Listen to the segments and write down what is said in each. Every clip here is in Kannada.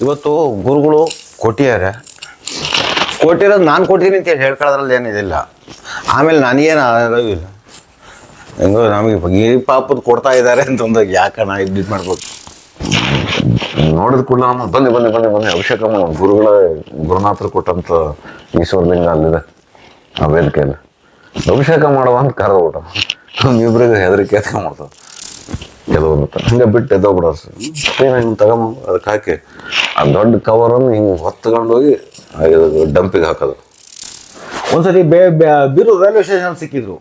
ಇವತ್ತು ಗುರುಗಳು ಕೊಟ್ಟಿದ್ದಾರೆ. ಕೊಟ್ಟಿರೋದು ನಾನು ಕೊಟ್ಟಿದ್ದೀನಿ ಅಂತೇಳಿ ಹೇಳ್ಕೊಳ್ಳೋದ್ರಲ್ಲಿ ಏನಿದಿಲ್ಲ. ಆಮೇಲೆ ನನಗೇನು ಇಲ್ಲ, ಹೆಂಗೋ ನಮಗೆ ಈ ಪಾಪದ ಕೊಡ್ತಾ ಇದ್ದಾರೆ ಅಂತಂದಾಗ ಯಾಕಣ್ಣ ಇದು ಮಾಡ್ಬೇಕು. ನೋಡಿದ ಕೂಡ ನಮ್ಮ ಬನ್ನಿ ಬನ್ನಿ ಬನ್ನಿ ಬನ್ನಿ ಅಭಿಷೇಕ ಗುರುಗಳ ಗುರುನಾಥರು ಕೊಟ್ಟಂತ ಈಶ್ವರಲಿಂಗ ಅಲ್ಲಿದೆ ಆ ವೇದಿಕೆಯಲ್ಲಿ. ಅಭಿಷೇಕ ಮಾಡುವ ಅಂತ ಕರೆದ್ಬಿಟ್ಟ. ಇಬ್ಬರಿಗೆ ಹೆದರಿಕೆ ಎತ್ಕೊಂಡ್ಬಿಡ್ತಾವ ಕೆಲವೊಂದು ಹಂಗೆ ಬಿಟ್ಟು ಎದ್ದೋಗ್ಬಿಡೋರು. ಹಿಂಗೆ ತಗೊಂಬ ಅದಕ್ಕೆ ಹಾಕಿ ಆ ದೊಡ್ಡ ಕವರನ್ನು ಹಿಂಗೆ ಹೊತ್ಕೊಂಡು ಹೋಗಿ ಡಂಪಿಗೆ ಹಾಕೋದು. ಒಂದ್ಸತಿ ಬೀರು ರೈಲ್ವೆ ಸ್ಟೇಷನ್ ಸಿಕ್ಕಿದ್ರು.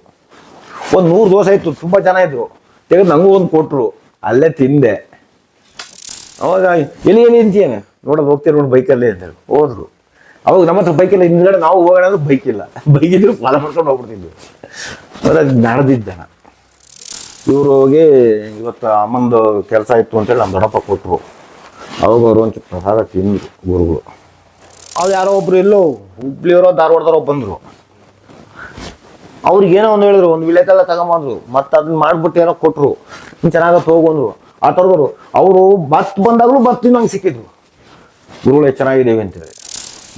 ಒಂದು 100 ದೋಸೆ ಇತ್ತು, ತುಂಬ ಜನ ಇದ್ರು. ತೆಗೆದು ನನಗೂ ಒಂದು ಕೊಟ್ಟರು, ಅಲ್ಲೇ ತಿಂದೆ. ಅವಾಗ ಎಲ್ಲಿ ಅಂತೀಯೇನೆ ನೋಡೋದು ಹೋಗ್ತೀರಿ ನೋಡಿ ಬೈಕಲ್ಲಿ ಅಂತೇಳಿ ಹೋದ್ರು. ಅವಾಗ ನಮ್ಮ ಹತ್ರ ಬೈಕಿಲ್ಲ, ಹಿಂದ್ಗಡೆ ನಾವು ಹೋಗೋಣ ಅಂದ್ರೆ ಬೈಕಿಲ್ಲ. ಬೈಕಿದ್ರು ಫಾಲೋ ಮಾಡ್ಕೊಂಡು ಹೋಗ್ಬಿಡ್ತಿದ್ವಿ. ಅದು ನಡೆದಿದ್ದಾನ. ಇವರು ಹೋಗಿ ಇವತ್ತು ಅಮ್ಮಂದು ಕೆಲಸ ಇತ್ತು ಅಂತೇಳಿ ನಮ್ಮ ದೊಡ್ಡಪ್ಪ ಕೊಟ್ಟರು. ಅವಾಗ ಅವರು ಒಂದು ಪ್ರಸಾದ ತಿಂದರು ಗುರುಗಳು. ಅವ್ರು ಯಾರೋ ಒಬ್ರು ಎಲ್ಲೋ ಹುಬ್ಳಿಯವರೋ ಧಾರವಾಡದವರೋ ಬಂದರು. ಅವ್ರಿಗೇನೋ ಒಂದು ಹೇಳಿದ್ರು, ಒಂದು ವಿಳೆತೆಲ್ಲ ತಗೊಂಬಂದ್ರು. ಮತ್ತು ಅದನ್ನ ಮಾಡಿಬಿಟ್ಟು ಏನೋ ಕೊಟ್ಟರು. ಚೆನ್ನಾಗತ್ತು ಹೋಗೊಂಡ್ರು. ಆ ಥರದವರು ಅವರು ಬಸ್ ಬಂದಾಗಲೂ ಬಸ್ ತಿನ್ನೋಂಗೆ ಸಿಕ್ಕಿದ್ರು. ಗುರುಗಳೇ ಚೆನ್ನಾಗಿದ್ದೇವೆ ಅಂತೇಳಿ.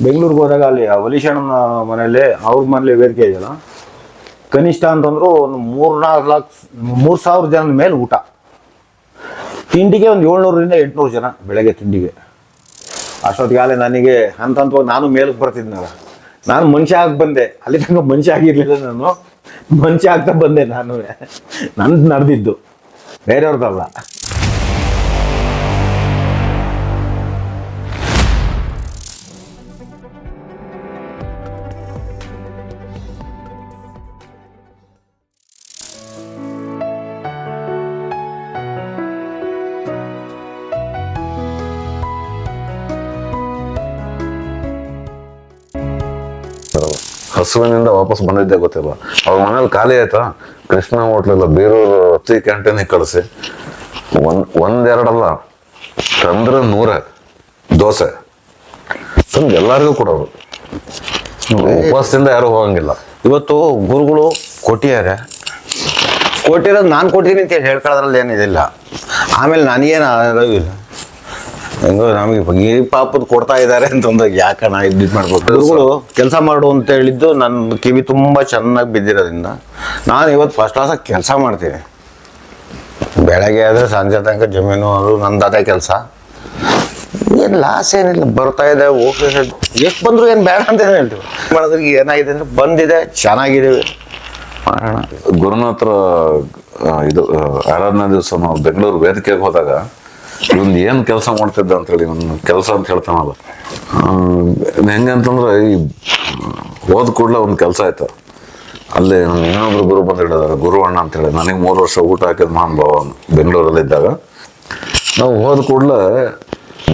ಬೆಂಗಳೂರಿಗೆ ಹೋದಾಗ ಅಲ್ಲಿ ವಲೀಶಣ್ಣನ ಮನೇಲಿ ಅವ್ರ ಮನೇಲಿ ವೇದಿಕೆ ಇದೆಯಲ್ಲ, ಕನಿಷ್ಠ ಅಂತಂದ್ರು ಒಂದು 3,000 ಜನದ ಮೇಲೆ ಊಟ. ತಿಂಡಿಗೆ ಒಂದು 700ರಿಂದ 800 ಜನ ಬೆಳಗ್ಗೆ ತಿಂಡಿಗೆ. ಅಷ್ಟೊತ್ತಿಗಾಲೆ ನನಗೆ ಹಂತವಾಗಿ ನಾನು ಮೇಲಕ್ಕೆ ಬರ್ತಿದ್ನಲ್ಲ, ನಾನು ಮನುಷ್ಯ ಆಗಿ ಬಂದೆ. ಅಲ್ಲಿ ತನಕ ಮನುಷ್ಯ ಆಗಿರ್ಲಿಲ್ಲ, ನಾನು ಮನುಷ್ಯ ಆಗ್ತಾ ಬಂದೆ. ನಂದು ನಡೆದಿದ್ದು, ಬೇರೆಯವ್ರದ್ದಲ್ಲ. ಹಸುವಿನಿಂದ ವಾಪಸ್ ಬಂದಿದ್ದೆ ಗೊತ್ತಿಲ್ಲ. ಅವ್ರ ಮನೇಲಿ ಖಾಲಿ ಆಯ್ತಾ, ಕೃಷ್ಣ ಹೋಟ್ಲೆಲ್ಲ ಬೇರೂರು ಅತಿ ಕ್ಯಾಂಟೀನಿಗೆ ಕಳಿಸಿ ಒಂದೆರಡಲ್ಲ ತಂದ್ರೆ 100 ದೋಸೆ ತಂದು ಎಲ್ಲರಿಗೂ ಕೊಡೋರು. ಉಪವಾಸದಿಂದ ಯಾರು ಹೋಗಂಗಿಲ್ಲ. ಇವತ್ತು ಗುರುಗಳು ಕೊಟ್ಟಿದ್ದಾರೆ. ಕೊಟ್ಟಿರೋದು ನಾನು ಕೊಟ್ಟಿದ್ದೀನಿ ಅಂತೇಳಿ ಹೇಳ್ಕೊಳ್ಳೋದ್ರಲ್ಲಿ ಏನಿದಿಲ್ಲ. ಆಮೇಲೆ ನನಗೇನು ಇಲ್ಲ, ಹೆಂಗೋ ನಮಗೆ ಈ ಪಾಪದ ಕೊಡ್ತಾ ಇದ್ದಾರೆ ಅಂತಂದಾಗ ಯಾಕಣ್ಣ ಇದು ಮಾಡ್ಬೇಕು. ಗುರುಗಳು ಕೆಲಸ ಮಾಡು ಅಂತ ಹೇಳಿದ್ದು ನನ್ನ ಕಿವಿ ತುಂಬ ಚೆನ್ನಾಗಿ ಬಿದ್ದಿರೋದ್ರಿಂದ ನಾನು ಇವತ್ತು ಫಸ್ಟ್ ಕ್ಲಾಸಾಗಿ ಕೆಲಸ ಮಾಡ್ತೀನಿ. ಬೆಳಗ್ಗೆ ಆದರೆ ಸಂಜೆ ತನಕ ಜಮೀನು ಅದು ನಂದೇ ಕೆಲಸ. ಏನು ಲಾಸ್ ಏನಿಲ್ಲ, ಬರ್ತಾ ಇದೆ ಓಕೆ. ಎಷ್ಟು ಬಂದರೂ ಏನು ಬೇಡ ಅಂತ ಹೇಳ್ತೀವಿ. ಮಾಡೋದ್ರಿಗೆ ಏನಾಗಿದೆ ಅಂದರೆ ಬಂದಿದೆ, ಚೆನ್ನಾಗಿದ್ದೀವಿ, ಮಾಡೋಣ. ಗುರುನಾಥರ ಇದು ಆರಾಧನಾ ದಿವಸ ನಾವು ಬೆಂಗಳೂರು ವೇದಿಕೆಗೆ ಹೋದಾಗ ಇವ್ನು ಏನು ಕೆಲಸ ಮಾಡ್ತಿದ್ದ ಅಂತೇಳಿ, ಇವನು ಕೆಲಸ ಅಂತ ಹೇಳ್ತಾನಲ್ಲ, ಹೆಂಗೆ ಅಂತಂದ್ರೆ ಈ ಹೋದ ಕೂಡಲೇ ಒಂದು ಕೆಲಸ ಆಯ್ತು. ಅಲ್ಲಿ ನಮ್ಮ ಇನ್ನೊಬ್ರು ಗುರು ಬಂದು ಹೇಳಿದಾರೆ, ಗುರು ಅಣ್ಣ ಅಂತೇಳಿ. ನನಗೆ 3 ವರ್ಷ ಊಟ ಹಾಕಿದ ಮಹಾನ್ ಭಾವ ಬೆಂಗಳೂರಲ್ಲಿದ್ದಾಗ. ನಾವು ಹೋದ ಕೂಡಲೇ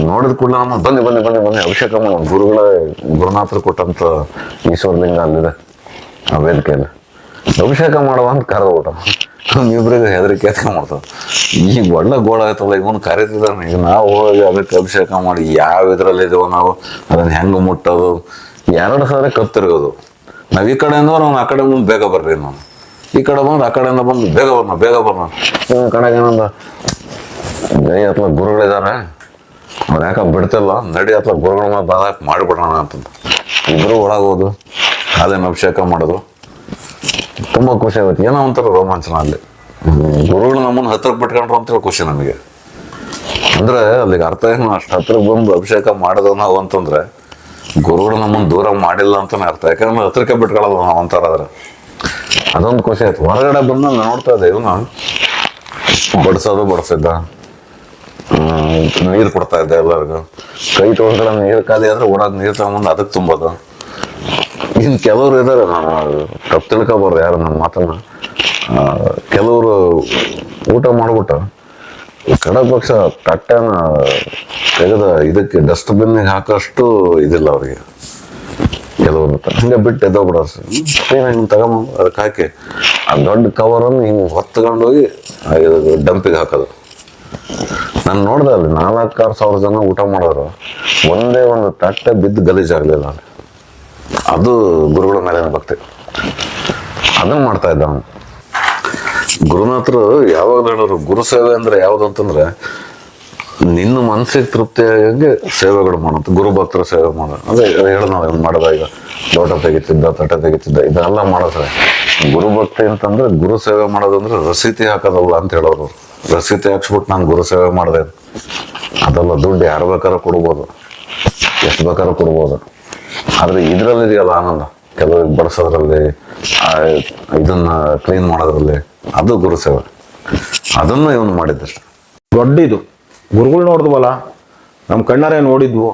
ನೋಡಿದ ಕೂಡಲೇ ನಮ್ಮ ಬನ್ನಿ ಬನ್ನಿ ಬನ್ನಿ ಬನ್ನಿ ಅಭಿಷೇಕ ಗುರುಗಳ ಗುರುನಾಥರು ಕೊಟ್ಟಂತ ಈಶ್ವರಲಿಂಗ ಅಲ್ಲಿದೆ ಆ ವೇದಿಕೆಯಲ್ಲಿ. ಅಭಿಷೇಕ ಮಾಡುವ ಅಂತ ಕರೆದ್ಬಿಟ್ಟ. ಇಬ್ಬರಿಗೆ ಹೆದರಿಕೆ ಎತ್ಕೊಂಡ್ಬಿಡ್ತಾವ. ಈಗ ಒಳ್ಳೆ ಗೋಳ ಆಯ್ತಲ್ಲ, ಇವನು ಕರೀತಿದ್ದಾನೆ. ಈಗ ನಾವು ಹೋಗಿ ಅದಕ್ಕೆ ಅಭಿಷೇಕ ಮಾಡಿ ಯಾವ ಇದ್ರಲ್ಲಿ ಇದೀವೋ ನಾವು ಅದನ್ನ ಹೆಂಗೆ ಮುಟ್ಟೋದು, 2 ಸಾರಿ ಕತ್ತಿರ್ಗೋದು. ನಾವು ಈ ಕಡೆಯಿಂದ ಅವ್ನು ಆ ಕಡೆ ಮುಂದೆ ಬೇಗ ಬರ್ರಿ, ನಾನು ಈ ಕಡೆ ಬಂದು ಆ ಕಡೆಯಿಂದ ಬಂದು ಬೇಗ ಬರ್ನ ಇವನ್ ಕಡೆಗೆ ಏನಂದ, ಗೈ ಅಥವಾ ಗುರುಗಳಿದ್ದಾರೆ, ಅವ್ರು ಯಾಕೆ ಬಿಡ್ತಿಲ್ಲ, ನಡಿ ಅಥವಾ ಗುರುಗಳ ಮೇಲೆ ಬಾದಾಕ್ ಮಾಡಿಬಿಡೋಣ ಅಂತಂದು ಇಬ್ಬರು ಒಳಗೋದು ಅದೇನು ಅಭಿಷೇಕ ಮಾಡೋದು. ತುಂಬ ಖುಷಿ ಆಗುತ್ತೆ. ಏನೋ ಒಂಥರ ರೋಮಾಂಚನ ಅಲ್ಲಿ. ಗುರುಗಳು ನಮ್ಮನ್ನು ಹತ್ರಕ್ಕೆ ಬಿಟ್ಕೊಂಡ್ರು ಅಂತೇಳಿ ಖುಷಿ ನಮಗೆ. ಅಂದ್ರೆ ಅಲ್ಲಿಗೆ ಅರ್ಥ ಏನು, ಅಷ್ಟು ಹತ್ರಕ್ಕೆ ಬಂದು ಅಭಿಷೇಕ ಮಾಡೋದು ನಾವು ಅಂತಂದ್ರೆ ಗುರುಗಳು ನಮ್ಮನ್ನು ದೂರ ಮಾಡಿಲ್ಲ ಅಂತಾನೆ ಅರ್ಥ. ಯಾಕಂದ್ರೆ ಹತ್ರಕ್ಕೆ ಬಿಟ್ಕೊಳ್ಳೋದು ನಾವು ಒಂಥರ ಆದ್ರೆ ಅದೊಂದು ಖುಷಿ ಆಯ್ತು. ಹೊರಗಡೆ ಬಂದು ನೋಡ್ತಾ ಇದ್ದೆ, ಇವನು ಬಡಿಸಿದ್ದ, ನೀರು ಕೊಡ್ತಾ ಇದ್ದೆ ಎಲ್ಲರಿಗೂ. ಕೈ ತೊಗೊಂಡ್ರೆ ನೀರು ಖಾಲಿ ಆದ್ರೆ ಊರಾಗ ನೀರು ತಗೊಂಬಂದು ಅದಕ್ಕೆ ತುಂಬೋದು. ಇನ್ನು ಕೆಲವ್ರು ಇದ್ದಾರೆ, ನಾನು ತಪ್ಪು ತಿಳ್ಕೊಬಾರ್ದು ಯಾರು ನನ್ನ ಮಾತನ್ನ. ಕೆಲವರು ಊಟ ಮಾಡ್ಬಿಟ್ಟು ಕಡೆ ಪಕ್ಷ ತಟ್ಟೆನ ತೆಗೆದ ಇದಕ್ಕೆ ಡಸ್ಟ್ಬಿನ್ನಿಗೆ ಹಾಕೋಷ್ಟು ಇದಿಲ್ಲ ಅವ್ರಿಗೆ. ಕೆಲವರು ಹಂಗೆ ಬಿಟ್ಟು ಎದ್ದೋಗ್ಬಿಡೋರು. ಹಿಂಗೆ ತಗೊಂಬ ಅದಕ್ಕೆ ಹಾಕಿ ಆ ದೊಡ್ಡ ಕವರನ್ನು ಹಿಂಗೆ ಹೊತ್ಕೊಂಡು ಹೋಗಿ ಡಂಪಿಗೆ ಹಾಕೋದು. ನಾನು ನೋಡ್ದೆ ಅಲ್ಲಿ 4,000-6,000 ಜನ ಊಟ ಮಾಡೋರು, ಒಂದೇ ಒಂದು ತಟ್ಟೆ ಬಿದ್ದು ಗಲೀಜಾಗಲಿಲ್ಲ ಅಲ್ಲಿ. ಅದು ಗುರುಗಳ ಮೇಲಿನ ಭಕ್ತಿ. ಅದನ್ನ ಮಾಡ್ತಾ ಇದ್ದ ಅವನು. ಗುರುನಾಥರು ಯಾವಾಗ ಹೇಳೋರು, ಗುರು ಸೇವೆ ಅಂದ್ರೆ ಯಾವ್ದು ಅಂತಂದ್ರೆ ನಿನ್ನ ಮನಸ್ಸಿಗೆ ತೃಪ್ತಿಯಾಗಿ ಸೇವೆಗಳು ಮಾಡೋದು, ಗುರು ಭಕ್ತರ ಸೇವೆ ಮಾಡೋದು. ಅದೇ ಹೇಳೋದು ನಾವು ಮಾಡೋದ, ಈಗ ಲೋಟ ತೆಗಿತಿದ್ದ, ತಟ್ಟೆ ತೆಗಿತಿದ್ದ, ಇದೆಲ್ಲ ಮಾಡಿದ್ರೆ ಗುರು ಭಕ್ತಿ ಅಂತಂದ್ರೆ ಗುರು ಸೇವೆ ಮಾಡೋದಂದ್ರೆ ರಸೀತಿ ಹಾಕೋದಲ್ಲ ಅಂತ ಹೇಳೋರು. ರಸೀತಿ ಹಾಕ್ಸ್ಬಿಟ್ಟು ನಾನು ಗುರು ಸೇವೆ ಮಾಡಿದೆ ಅದೆಲ್ಲ. ದುಡ್ಡು ಯಾರು ಬೇಕಾದ್ರೂ ಕೊಡ್ಬೋದು, ಎಷ್ಟು ಬೇಕಾದ್ರೂ ಕೊಡ್ಬೋದು. ಆದ್ರೆ ಇದ್ರಲ್ಲಿ ಇದೆಯಲ್ಲ ಆನಂದ, ಕೆಲವರಿಗೆ ಬಡಿಸೋದ್ರಲ್ಲಿ, ಇದನ್ನ ಕ್ಲೀನ್ ಮಾಡೋದ್ರಲ್ಲಿ, ಅದು ಗುರು ಸೇವೆ. ಅದನ್ನ ಇವನು ಮಾಡಿದ್ದಷ್ಟು ದೊಡ್ಡದು. ಗುರುಗಳು ನೋಡಿದ್ವಲ್ಲ, ನಮ್ಮ ಕಣ್ಣಾರೆ ನೋಡಿದ್ವು,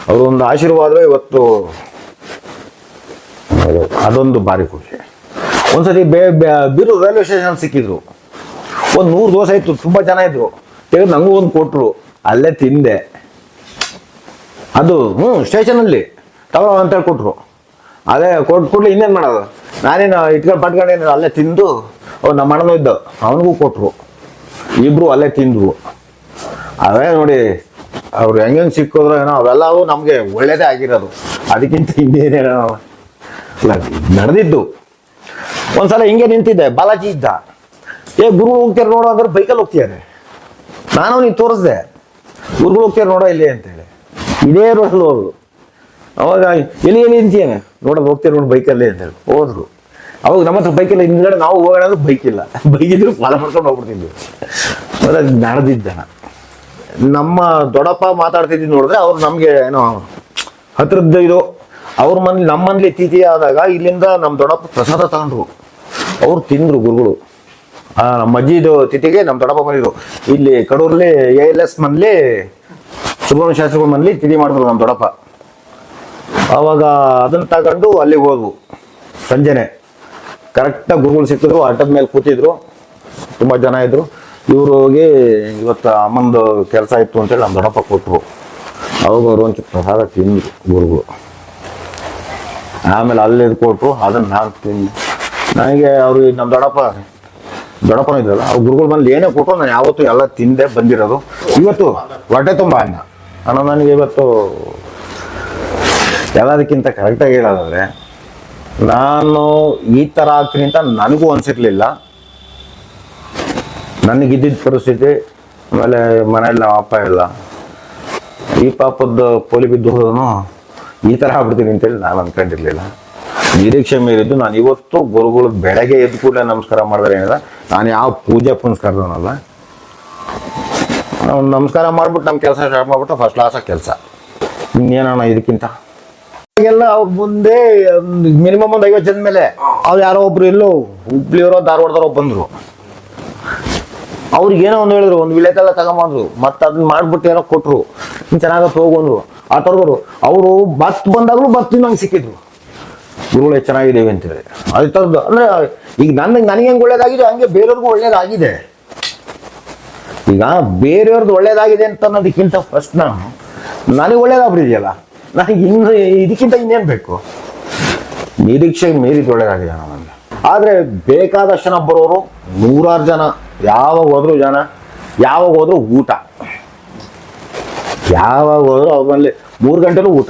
ಅವರು ಒಂದು ಆಶೀರ್ವಾದ ಇವತ್ತು ಅದೊಂದು ಭಾರಿ ಖುಷಿ. ಒಂದ್ಸತಿ ಬೀರು ರೈಲ್ವೆ ಸ್ಟೇಷನ್ ಸಿಕ್ಕಿದ್ರು, ಒಂದು 100 ದೋಸೆ ಇತ್ತು, ತುಂಬಾ ಜನ ಇದ್ರು, ತೆಗೆದು ನಂಗೂ ಒಂದು ಕೊಟ್ರು, ಅಲ್ಲೇ ತಿಂದೆ. ಅದು ಸ್ಟೇಷನಲ್ಲಿ ತಗೋ ಅಂತೇಳಿ ಕೊಟ್ರು. ಅದೇ ಕೊಟ್ಬಿಡ್ಲಿ ಇನ್ನೇನು ಮಾಡೋದು, ನಾನೇನು ಇಟ್ಕೊಂಡು ಪಟ್ಕೊಂಡೇನು ಅಲ್ಲೇ ತಿಂದು, ನಮ್ಮ ಅಣ್ಣನೂ ಇದ್ದ ಅವನಿಗೂ ಕೊಟ್ರು, ಇಬ್ರು ಅಲ್ಲೇ ತಿಂದ್ವು. ಅವೇ ನೋಡಿ ಅವ್ರು ಹೆಂಗೆ ಸಿಕ್ಕಿದ್ರು ಏನೋ, ಅವೆಲ್ಲವೂ ನಮಗೆ ಒಳ್ಳೇದೇ ಆಗಿರೋದು. ಅದಕ್ಕಿಂತ ಇನ್ನೇನೇನೋ ನಡೆದಿದ್ದು. ಒಂದ್ಸಲ ಹಿಂಗೆ ನಿಂತಿದ್ದೆ, ಬಾಲಾಜಿ ಇದ್ದ, ಗುರು ಹೋಗ್ತಾರೆ ನೋಡೋ ಅಂದ್ರೆ ಬೈಕಲ್ಲಿ ಹೋಗ್ತಿದ್ದಾರೆ. ನಾನು ನೀನು ತೋರಿಸ್ದೆ, ಗುರುಗಳು ಹೋಗ್ತಾರೆ ನೋಡೋ ಇಲ್ಲಿ ಅಂತೇಳಿ, ಇದೇ ರೋಡಲ್ಲಿ ಹೋದ್ರು. ಅವಾಗ ಎಲ್ಲಿ ನಿಂತಿಯೇನೆ ನೋಡೋದು, ಹೋಗ್ತೀರಿ ನೋಡಿ ಬೈಕಲ್ಲಿ ಅಂತೇಳಿ ಹೋದ್ರು. ಅವಾಗ ನಮ್ಮ ಹತ್ರ ಬೈಕಿಲ್ಲ, ಹಿಂದ್ಗಡೆ ನಾವು ಹೋಗೋಣ ಅಂದ್ರೆ ಬೈಕ್ ಇಲ್ಲ, ಬೈಕಿದ್ರು ಫಾಲೋ ಮಾಡ್ಕೊಂಡು ಹೋಗ್ಬಿಡ್ತಿದ್ವಿ. ಅದು ನಡೆದಿದ್ದ. ನಮ್ಮ ದೊಡ್ಡಪ್ಪ ಮಾತಾಡ್ತಿದ್ದು ನೋಡಿದ್ರೆ ಅವ್ರು ನಮ್ಗೆ ಏನೋ ಹತ್ರದ್ದು ಇದು. ಅವ್ರ ಮನೇಲಿ ನಮ್ಮ ಮನೇಲಿ ತಿಥಿ ಆದಾಗ ಇಲ್ಲಿಂದ ನಮ್ಮ ದೊಡ್ಡಪ್ಪ ಪ್ರಸಾದ ತಗೊಂಡ್ರು, ಅವ್ರು ತಿಂದ್ರು ಗುರುಗಳು. ನಮ್ಮ ಅಜ್ಜಿದು ತಿಥಿಗೆ ನಮ್ಮ ದೊಡ್ಡಪ್ಪ ಬಂದಿದ್ರು. ಇಲ್ಲಿ ಕಡೂರಲ್ಲಿ ALS ಮನೇಲಿ ಸುಬ್ರಹ್ಮಣ್ಯ ಶಾಸ್ತ್ರಿಗಳ ಮನೇಲಿ ತಿಥಿ ಮಾಡಿದ್ರು ನಮ್ಮ ದೊಡ್ಡಪ್ಪ. ಆವಾಗ ಅದನ್ನ ತಗೊಂಡು ಅಲ್ಲಿಗೆ ಹೋದ್ವು. ಸಂಜೆನೆ ಕರೆಕ್ಟಾಗಿ ಗುರುಗಳು ಸಿಕ್ಕಿದ್ರು, ಅಡ್ಡದ ಮೇಲೆ ಕೂತಿದ್ರು, ತುಂಬ ಜನ ಇದ್ರು. ಇವ್ರು ಹೋಗಿ ಇವತ್ತು ಅಮ್ಮಂದು ಕೆಲಸ ಇತ್ತು ಅಂತೇಳಿ ನಮ್ಮ ದೊಡ್ಡಪ್ಪ ಕೊಟ್ಟರು. ಅವಾಗ ಅವರು ಒಂದು ಪ್ರಸಾದ ತಿಂದ್ರು ಗುರುಗಳು. ಆಮೇಲೆ ಅಲ್ಲಿ ಕೊಟ್ಟರು, ಅದನ್ನು ನಾನು ತಿಂದು ನನಗೆ ಅವರು ನಮ್ಮ ದೊಡ್ಡಪ್ಪನೂ ಇದ್ರಲ್ಲ, ಅವ್ರು ಗುರುಗಳು ಬಂದು ಏನೇ ಕೊಟ್ಟರು ನಾನು ಯಾವತ್ತೂ ಎಲ್ಲ ತಿಂದೆ ಬಂದಿರೋದು. ಇವತ್ತು ಹೊಟ್ಟೆ ತುಂಬ ಅನ್ನ ನನಗೆ ಇವತ್ತು ಎಲ್ಲದಕ್ಕಿಂತ ಕರೆಕ್ಟಾಗಿ ಹೇಳೋದಾದ್ರೆ, ನಾನು ಈ ಥರ ಆಗ್ತೀನಿ ಅಂತ ನನಗೂ ಅನಿಸಿರ್ಲಿಲ್ಲ. ನನಗಿದ್ದಿದ್ದ ಪರಿಸ್ಥಿತಿ, ಆಮೇಲೆ ಮನೇಲಿ ನಮ್ಮ ಅಪ್ಪ ಇಲ್ಲ, ಈ ಪಾಪದ ಪೋಲಿ ಬಿದ್ದು ಹೋದನು ಈ ಥರ ಆಗ್ಬಿಡ್ತೀನಿ ಅಂತೇಳಿ ನಾನು ಅಂದ್ಕೊಂಡಿರ್ಲಿಲ್ಲ. ನಿರೀಕ್ಷೆ ಮೀರಿದ್ದು. ನಾನು ಇವತ್ತು ಗುರುಗಳು ಬೆಳಗ್ಗೆ ಎದ್ದು ಕೂಡಲೇ ನಮಸ್ಕಾರ ಮಾಡಿದ್ರೆ ಏನಿಲ್ಲ, ನಾನು ಯಾವ ಪೂಜೆ ಪುನಸ್ಕಾರದವನಲ್ಲ. ನಾವು ನಮಸ್ಕಾರ ಮಾಡ್ಬಿಟ್ಟು ನಮ್ಮ ಕೆಲಸ ಸ್ಟಾರ್ಟ್ ಮಾಡ್ಬಿಟ್ಟು ಫಸ್ಟ್ ಕ್ಲಾಸಾಗಿ ಕೆಲಸ. ಇನ್ನೇನೋಣ ಇದಕ್ಕಿಂತ ಎಲ್ಲ ಅವ್ರ ಮುಂದೆ ಮಿನಿಮಮ್ ಒಂದು 50 ಜನ ಮೇಲೆ ಅವ್ರು ಯಾರೋ ಒಬ್ರು ಎಲ್ಲೋ ಹುಬ್ಳಿಯವರೋ ಧಾರವಾಡದವರೋ ಬಂದರು. ಅವ್ರಿಗೆ ಏನೋ ಒಂದು ಹೇಳಿದ್ರು, ಒಂದು ವಿಳೆತೆಲ್ಲ ತಗೊಂಬಂದ್ರು, ಮತ್ತೆ ಅದನ್ನ ಮಾಡ್ಬಿಟ್ಟು ಏನೋ ಕೊಟ್ಟರು, ಚೆನ್ನಾಗತ್ತೆ ಹೋಗೊಂಡ್ರು. ಆ ಥರದವರು ಅವರು ಬಂದಾಗಲೂ ನಂಗೆ ಸಿಕ್ಕಿದ್ರು, ಗುರುಗಳು ಎಷ್ಟು ಚೆನ್ನಾಗಿದ್ದೇವೆ ಅಂತೇಳಿ. ಅದೇ ಥರದ್ದು ಅಂದರೆ ಈಗ ನನಗೆ ಹೆಂಗೆ ಒಳ್ಳೇದಾಗಿದೆ ಹಂಗೆ ಬೇರೆಯವ್ರಿಗೂ ಒಳ್ಳೇದಾಗಿದೆ. ಈಗ ಬೇರೆಯವ್ರದ್ದು ಒಳ್ಳೇದಾಗಿದೆ ಅಂತ ಅನ್ನೋದಕ್ಕಿಂತ ಫಸ್ಟ್ ನನಗೆ ಒಳ್ಳೇದಾಗ್ಬಿಟ್ಟಿದೆಯಲ್ಲ, ನನಗೆ ಇನ್ನು ಇದಕ್ಕಿಂತ ಇನ್ನೇನು ಬೇಕು. ನಿರೀಕ್ಷೆಗೆ ಮೀರಿದ್ದು ಒಳ್ಳೇದಾಗಿದೆ ನನಗೆ. ಆದರೆ ಬೇಕಾದಷ್ಟು ಜನ ಬರೋರು 100 ಜನ, ಯಾವಾಗ ಹೋದ್ರು ಊಟ, ಯಾವಾಗ ಹೋದ್ರು ಅವ್ರ ಮನೇಲಿ 3 ಗಂಟೆಲೂ ಊಟ,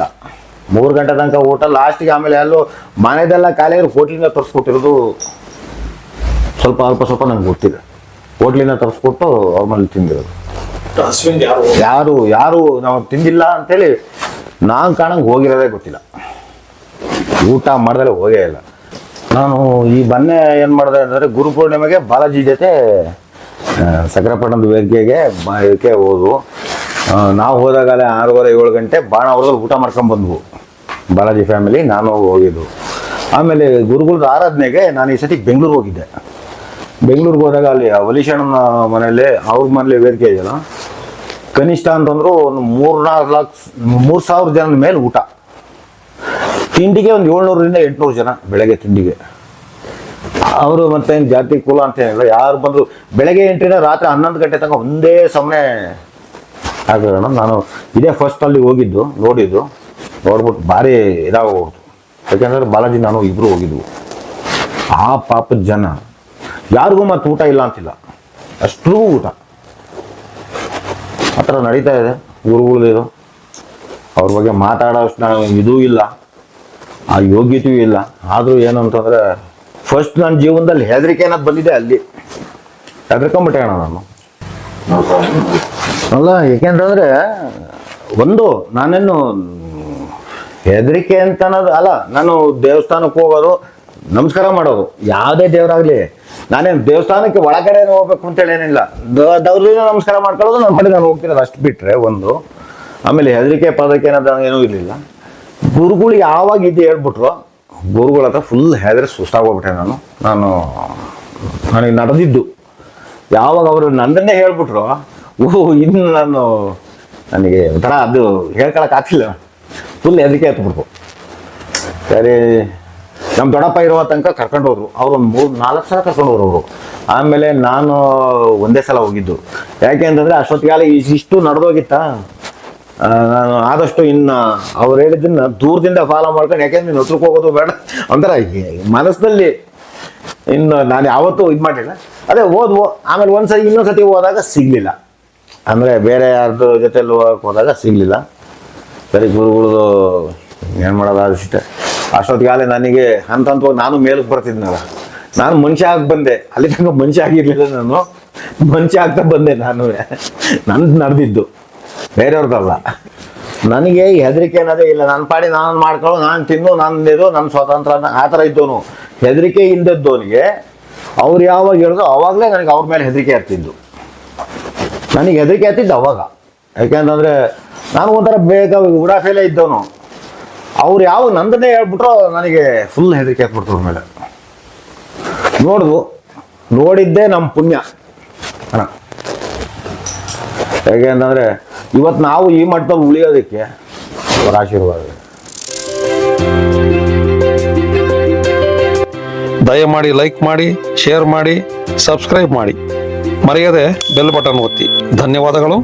3 ಗಂಟೆ ತನಕ ಊಟ. ಲಾಸ್ಟಿಗೆ ಆಮೇಲೆ ಎಲ್ಲೋ ಮನೆದೆಲ್ಲ ಖಾಲಿಯಾಗಿ ಹೋಟ್ಲಿಂದ ತರಿಸ್ಕೊಟ್ಟಿರೋದು ಸ್ವಲ್ಪ ನಂಗೆ ಗೊತ್ತಿದೆ. ಹೋಟ್ಲಿಂದ ತರಿಸ್ಕೊಟ್ಟು ಅವ್ರ ಮನೇಲಿ ತಿಂದಿರೋದು. ಯಾರು ನಾವು ತಿಂದಿಲ್ಲ ಅಂತೇಳಿ ನಾನು ಕಾಣಂಗೆ ಹೋಗಿರೋದೇ ಗೊತ್ತಿಲ್ಲ. ಊಟ ಮಾಡ್ದಲೇ ಹೋಗೇ ಇಲ್ಲ. ನಾನು ಈ ಮೊನ್ನೆ ಏನು ಮಾಡಿದೆ ಅಂದರೆ, ಗುರುಪೂರ್ಣಿಮೆಗೆ ಬಾಲಾಜಿ ಜೊತೆ ಸಕ್ರೆಪಟ್ಟಣದ ವೇದಿಕೆಗೆ ಇದಕ್ಕೆ ಹೋದ್ವು. ನಾವು ಹೋದಾಗಲೇ 6:30-7 ಗಂಟೆ ಬಾಣಾವರದಲ್ಲಿ ಊಟ ಮಾಡ್ಕೊಂಡು ಬಂದ್ವು ಬಾಲಾಜಿ ಫ್ಯಾಮಿಲಿ, ನಾನು ಹೋಗಿದ್ದು. ಆಮೇಲೆ ಗುರುಗಳದ ಆರಾಧನೆಗೆ ನಾನು ಈ ಸತಿ ಬೆಂಗಳೂರಿಗೆ ಹೋಗಿದ್ದೆ. ಬೆಂಗಳೂರಿಗೆ ಹೋದಾಗ ಅಲ್ಲಿ ವಲೀಶಣ್ಣನ ಮನೇಲಿ, ಅವ್ರ ಮನೇಲಿ ವೇದಿಕೆ ಇದೆಯಲ್ಲ, ಕನಿಷ್ಠ ಅಂತಂದ್ರು ಒಂದು 3,000 ಜನದ ಮೇಲೆ ಊಟ. ತಿಂಡಿಗೆ ಒಂದು 700-800 ಜನ ಬೆಳಗ್ಗೆ ತಿಂಡಿಗೆ. ಅವರು ಮತ್ತೆ ಜಾತಿ ಕುಲ ಅಂತ ಏನಿಲ್ಲ, ಯಾರು ಬಂದರು ಬೆಳಗ್ಗೆ 8ರಿಂದ ರಾತ್ರಿ 11 ಗಂಟೆ ತನಕ ಒಂದೇ ಸಮನೆ ಆಗೋಣ. ನಾನು ಇದೇ ಫಸ್ಟ್ ಅಲ್ಲಿ ಹೋಗಿದ್ದು, ನೋಡ್ಬಿಟ್ಟು ಭಾರಿ ಇದಾಗೋಗ್ಬಿಡ್ತು. ಯಾಕೆಂದ್ರೆ ಬಾಲಾಜಿ ನಾನು ಇಬ್ರು ಹೋಗಿದ್ವು. ಆ ಪಾಪದ ಜನ ಯಾರಿಗೂ ಮತ್ತೆ ಊಟ ಇಲ್ಲ ಅಂತಿಲ್ಲ, ಅಷ್ಟೂ ಊಟ. ಆ ಥರ ನಡೀತಾ ಇದೆ ಗುರುಗಳದ್ದು. ಅವ್ರ ಬಗ್ಗೆ ಮಾತಾಡೋಷ್ಟು ಇದೂ ಇಲ್ಲ, ಆ ಯೋಗ್ಯತೆಯೂ ಇಲ್ಲ. ಆದರೂ ಏನು ಅಂತಂದರೆ, ಫಸ್ಟ್ ನನ್ನ ಜೀವನದಲ್ಲಿ ಹೆದರಿಕೆ ಅನ್ನೋದು ಬಂದಿದೆ. ಅಲ್ಲಿ ಹೆದರ್ಕೊಂಬಿಟ್ಟೆ ಅಣ್ಣ ನಾನು. ಅಲ್ಲ, ಏಕೆಂತಂದ್ರೆ ಒಂದು ನಾನೇನು ಹೆದರಿಕೆ ಅಂತ ಅನ್ನೋದು ಅಲ್ಲ. ನಾನು ದೇವಸ್ಥಾನಕ್ಕೆ ಹೋಗೋದು, ನಮಸ್ಕಾರ ಮಾಡೋದು, ಯಾವುದೇ ದೇವರಾಗ್ಲಿ, ನಾನೇನು ದೇವಸ್ಥಾನಕ್ಕೆ ಒಳಗಡೆ ಹೋಗ್ಬೇಕು ಅಂತೇಳಿ ಏನಿಲ್ಲ. ದೌರ್ಜನ್ಯ ನಮಸ್ಕಾರ ಮಾಡ್ಕೊಳ್ಳೋದು ನನ್ನ ಕಡೆ ನಾನು ಹೋಗ್ತಿರೋದು, ಅಷ್ಟು ಬಿಟ್ರೆ ಒಂದು. ಆಮೇಲೆ ಹೆದರಿಕೆ ಪದಕ್ಕೆ ಅನ್ನೋದು ಏನೂ ಇರಲಿಲ್ಲ. ಗುರುಗಳು ಯಾವಾಗ ಇದು ಹೇಳ್ಬಿಟ್ರು, ಗುರುಗಳ ಹತ್ರ ಫುಲ್ ಹೆದರಿ ಸುಸ್ತಾಗೋಗ್ಬಿಟ್ಟೆ ನನಗೆ ನಡೆದಿದ್ದು. ಯಾವಾಗ ಅವರು ನನ್ನನ್ನೇ ಹೇಳ್ಬಿಟ್ರು, ಇನ್ನು ನನಗೆ ಒಂಥರ ಅದು ಹೇಳ್ಕೊಳಕ್ ಆಗ್ತಿಲ್ಲ, ಫುಲ್ ಹೆದರಿಕೆ ಹತ್ಬಿಟ್ರು. ಸರಿ, ನಮ್ಮ ದೊಡ್ಡಪ್ಪ ಇರೋ ತನಕ ಕರ್ಕೊಂಡು ಹೋದ್ರು. ಅವ್ರು ಒಂದು 3-4 ಸಲ ಕರ್ಕೊಂಡು ಹೋದ್ರು ಅವರು. ಆಮೇಲೆ ನಾನು ಒಂದೇ ಸಲ ಹೋಗಿದ್ದು. ಯಾಕೆ ಅಂತಂದರೆ ಅಷ್ಟೊತ್ತಿಗಾಲ ಇಷ್ಟು ನಡೆದೋಗಿತ್ತ. ನಾನು ಆದಷ್ಟು ಇನ್ನು ಅವ್ರು ಹೇಳಿದ್ದನ್ನು ದೂರದಿಂದ ಫಾಲೋ ಮಾಡ್ಕೊಂಡು, ಯಾಕೆಂದ್ರೆ ನೀನು ಹತ್ರಕ್ಕೆ ಹೋಗೋದು ಬೇಡ ಒಂಥರ ಮನಸ್ಸಿನಲ್ಲಿ. ಇನ್ನು ನಾನು ಯಾವತ್ತೂ ಇದು ಮಾಡಲಿಲ್ಲ. ಅದೇ ಹೋದ್ವು. ಆಮೇಲೆ ಇನ್ನೊಂದ್ಸತಿ ಹೋದಾಗ ಸಿಗಲಿಲ್ಲ. ಅಂದರೆ ಬೇರೆ ಯಾರ್ದು ಜೊತೆಲಿ ಹೋದಾಗ ಸಿಗಲಿಲ್ಲ. ಸರಿ, ಗುರುಗಳದು ಏನು ಮಾಡೋದು ಅಷ್ಟೇ. ಅಷ್ಟೊತ್ತಿಗಾಲೆ ನನಗೆ ಹಂತವಾಗಿ ನಾನು ಮೇಲಕ್ಕೆ ಬರ್ತಿದ್ನಲ್ಲ, ನಾನು ಮನುಷ್ಯ ಆಗಿ ಬಂದೆ. ಅಲ್ಲಿ ತನಕ ಮನುಷ್ಯ ಆಗಿರಲಿಲ್ಲ, ನಾನು ಮನುಷ್ಯ ಆಗ್ತಾ ಬಂದೆ. ನಂದು ನಡೆದಿದ್ದು, ಬೇರೆಯವ್ರದ್ದಲ್ಲ. ನನಗೆ ಹೆದರಿಕೆ ಅನ್ನೋದೇ ಇಲ್ಲ. ನನ್ನ ಪಾಡಿ ನಾನು ಮಾಡ್ಕೊಳ್ಳೋ, ನಾನು ತಿನ್ನು, ನನ್ನದು ನನ್ನ ಸ್ವತಂತ್ರ ಆ ಥರ ಇದ್ದವನು. ಹೆದರಿಕೆ ಇದ್ದವನಿಗೆ ಅವ್ರು ಯಾವಾಗ ಹೇಳಿದ್ರು ಅವಾಗಲೇ ನನಗೆ ಅವ್ರ ಮೇಲೆ ಹೆದರಿಕೆ ಆಗ್ತಿದ್ದು. ನನಗೆ ಹೆದರಿಕೆ ಆಗ್ತಿದ್ದು ಅವಾಗ. ಯಾಕೆಂತಂದರೆ ನಾನು ಒಂಥರ ಬೇಗ ಉಡಾಫೆಲೇ ಇದ್ದವನು. ಅವ್ರು ಯಾವಾಗ ನಂದನ್ನೇ ಹೇಳ್ಬಿಟ್ರು ನನಗೆ ಫುಲ್ ಹೆದರಿಕೆ ಹಾಕ್ಬಿಡ್ತು ಅವ್ರ ಮೇಲೆ. ನೋಡಿದ್ದೇ ನಮ್ಮ ಪುಣ್ಯ ಅಣ್ಣ. ಹೇಗೆ ಅಂತಂದರೆ ಇವತ್ತು ನಾವು ಈ ಮಟ್ಟದಲ್ಲಿ ಉಳಿಯೋದಕ್ಕೆ ಅವರ ಆಶೀರ್ವಾದ. ದಯಮಾಡಿ ಲೈಕ್ ಮಾಡಿ, ಶೇರ್ ಮಾಡಿ, ಸಬ್ಸ್ಕ್ರೈಬ್ ಮಾಡಿ, ಮರೆಯದೆ ಬೆಲ್ ಬಟನ್ ಒತ್ತಿ. ಧನ್ಯವಾದಗಳು.